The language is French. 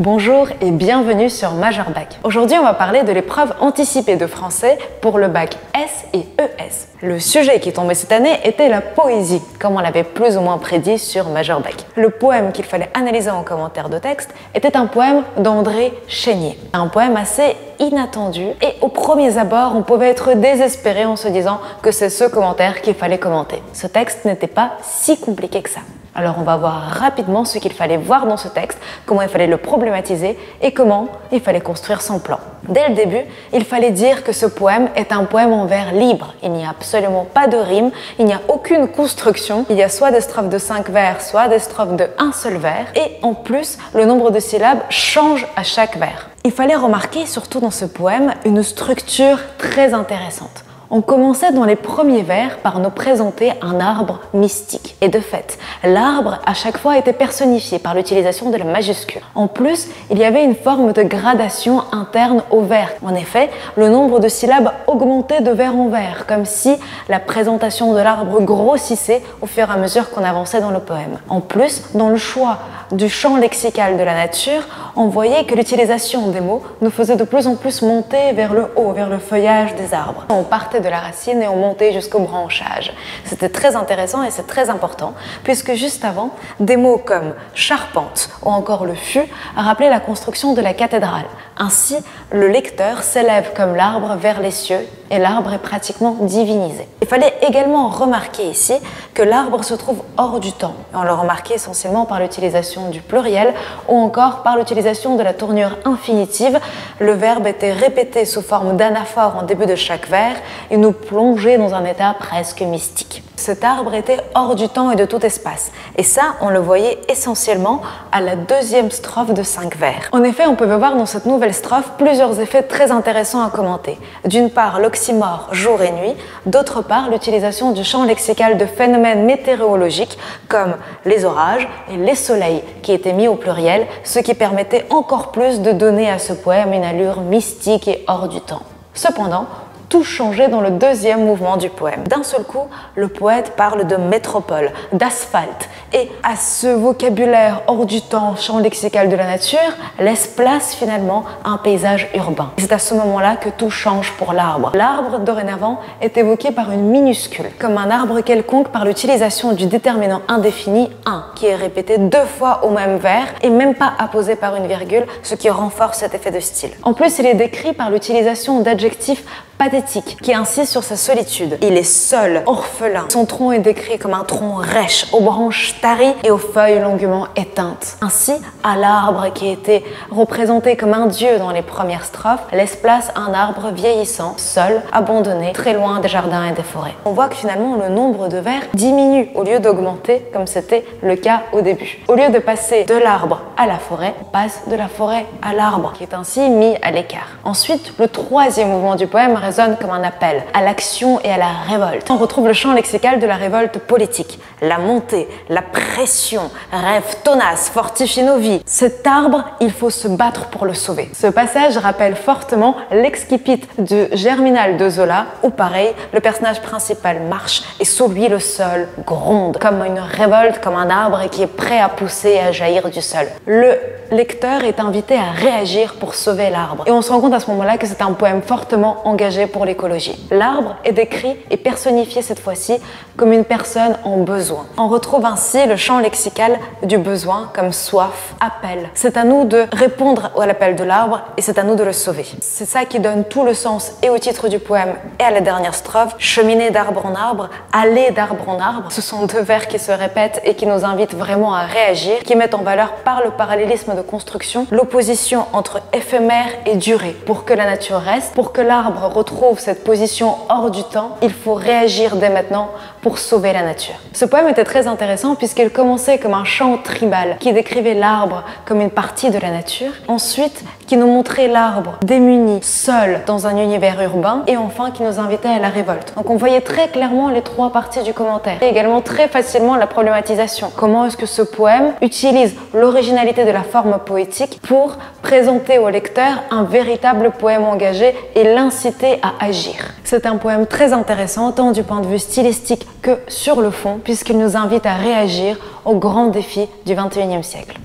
Bonjour et bienvenue sur Majeur Bac. Aujourd'hui, on va parler de l'épreuve anticipée de français pour le bac S et ES. Le sujet qui est tombé cette année était la poésie, comme on l'avait plus ou moins prédit sur Majeur Bac. Le poème qu'il fallait analyser en commentaire de texte était un poème d'André Chénier. Un poème assez inattendu et aux premiers abords, on pouvait être désespéré en se disant que c'est ce commentaire qu'il fallait commenter. Ce texte n'était pas si compliqué que ça. Alors on va voir rapidement ce qu'il fallait voir dans ce texte, comment il fallait le problématiser et comment il fallait construire son plan. Dès le début, il fallait dire que ce poème est un poème en vers libre. Il n'y a absolument pas de rime, il n'y a aucune construction. Il y a soit des strophes de 5 vers, soit des strophes de un seul vers. Et en plus, le nombre de syllabes change à chaque vers. Il fallait remarquer, surtout dans ce poème, une structure très intéressante. On commençait dans les premiers vers par nous présenter un arbre mystique. Et de fait, l'arbre à chaque fois était personnifié par l'utilisation de la majuscule. En plus, il y avait une forme de gradation interne au vers. En effet, le nombre de syllabes augmentait de vers en vers, comme si la présentation de l'arbre grossissait au fur et à mesure qu'on avançait dans le poème. En plus, dans le choix du champ lexical de la nature, on voyait que l'utilisation des mots nous faisait de plus en plus monter vers le haut, vers le feuillage des arbres. On partait de la racine et on montait jusqu'au branchage. C'était très intéressant et c'est très important, puisque juste avant, des mots comme charpente ou encore le fût rappelaient la construction de la cathédrale. Ainsi, le lecteur s'élève comme l'arbre vers les cieux et l'arbre est pratiquement divinisé. Il fallait également remarquer ici que l'arbre se trouve hors du temps. Et on le remarquait essentiellement par l'utilisation du pluriel ou encore par l'utilisation de la tournure infinitive. Le verbe était répété sous forme d'anaphore en début de chaque vers et nous plongeait dans un état presque mystique. Cet arbre était hors du temps et de tout espace. Et ça, on le voyait essentiellement à la deuxième strophe de 5 vers. En effet, on pouvait voir dans cette nouvelle strophe plusieurs effets très intéressants à commenter. D'une part, l'oxymore jour et nuit, d'autre part, l'utilisation du champ lexical de phénomènes météorologiques comme les orages et les soleils qui étaient mis au pluriel, ce qui permettait encore plus de donner à ce poème une allure mystique et hors du temps. Cependant, tout changeait dans le deuxième mouvement du poème. D'un seul coup, le poète parle de métropole, d'asphalte, et à ce vocabulaire hors du temps, champ lexical de la nature, laisse place finalement à un paysage urbain. C'est à ce moment-là que tout change pour l'arbre. L'arbre, dorénavant, est évoqué par une minuscule, comme un arbre quelconque par l'utilisation du déterminant indéfini « un », qui est répété 2 fois au même vers et même pas apposé par une virgule, ce qui renforce cet effet de style. En plus, il est décrit par l'utilisation d'adjectifs pathétique, qui insiste sur sa solitude. Il est seul, orphelin. Son tronc est décrit comme un tronc rêche, aux branches taries et aux feuilles longuement éteintes. Ainsi, à l'arbre qui était représenté comme un dieu dans les premières strophes, laisse place à un arbre vieillissant, seul, abandonné, très loin des jardins et des forêts. On voit que finalement le nombre de vers diminue au lieu d'augmenter comme c'était le cas au début. Au lieu de passer de l'arbre à la forêt, on passe de la forêt à l'arbre, qui est ainsi mis à l'écart. Ensuite, le troisième mouvement du poème résonne comme un appel à l'action et à la révolte. On retrouve le champ lexical de la révolte politique, la montée, la pression, rêve tenace, fortifie nos vies. Cet arbre, il faut se battre pour le sauver. Ce passage rappelle fortement l'exquipite de Germinal de Zola, où pareil, le personnage principal marche et sous lui le sol gronde, comme une révolte, comme un arbre qui est prêt à pousser et à jaillir du sol. Le lecteur est invité à réagir pour sauver l'arbre. Et on se rend compte à ce moment-là que c'est un poème fortement engagé pour l'écologie. L'arbre est décrit et personnifié cette fois-ci comme une personne en besoin. On retrouve ainsi le champ lexical du besoin comme soif, appel. C'est à nous de répondre à l'appel de l'arbre et c'est à nous de le sauver. C'est ça qui donne tout le sens et au titre du poème et à la dernière strophe. Cheminer d'arbre en arbre, aller d'arbre en arbre. Ce sont 2 vers qui se répètent et qui nous invitent vraiment à réagir, qui mettent en valeur par le parallélisme de construction l'opposition entre éphémère et durée. Pour que la nature reste, pour que l'arbre retrouve cette position hors du temps, il faut réagir dès maintenant pour sauver la nature. Ce poème était très intéressant puisqu'il commençait comme un chant tribal qui décrivait l'arbre comme une partie de la nature, ensuite qui nous montrait l'arbre démuni, seul dans un univers urbain et enfin qui nous invitait à la révolte. Donc on voyait très clairement les 3 parties du commentaire et également très facilement la problématisation. Comment est-ce que ce poème utilise l'originalité de la forme poétique pour présenter au lecteur un véritable poème engagé et l'inciter à agir. C'est un poème très intéressant tant du point de vue stylistique que sur le fond puisqu'il nous invite à réagir aux grands défis du XXIe siècle.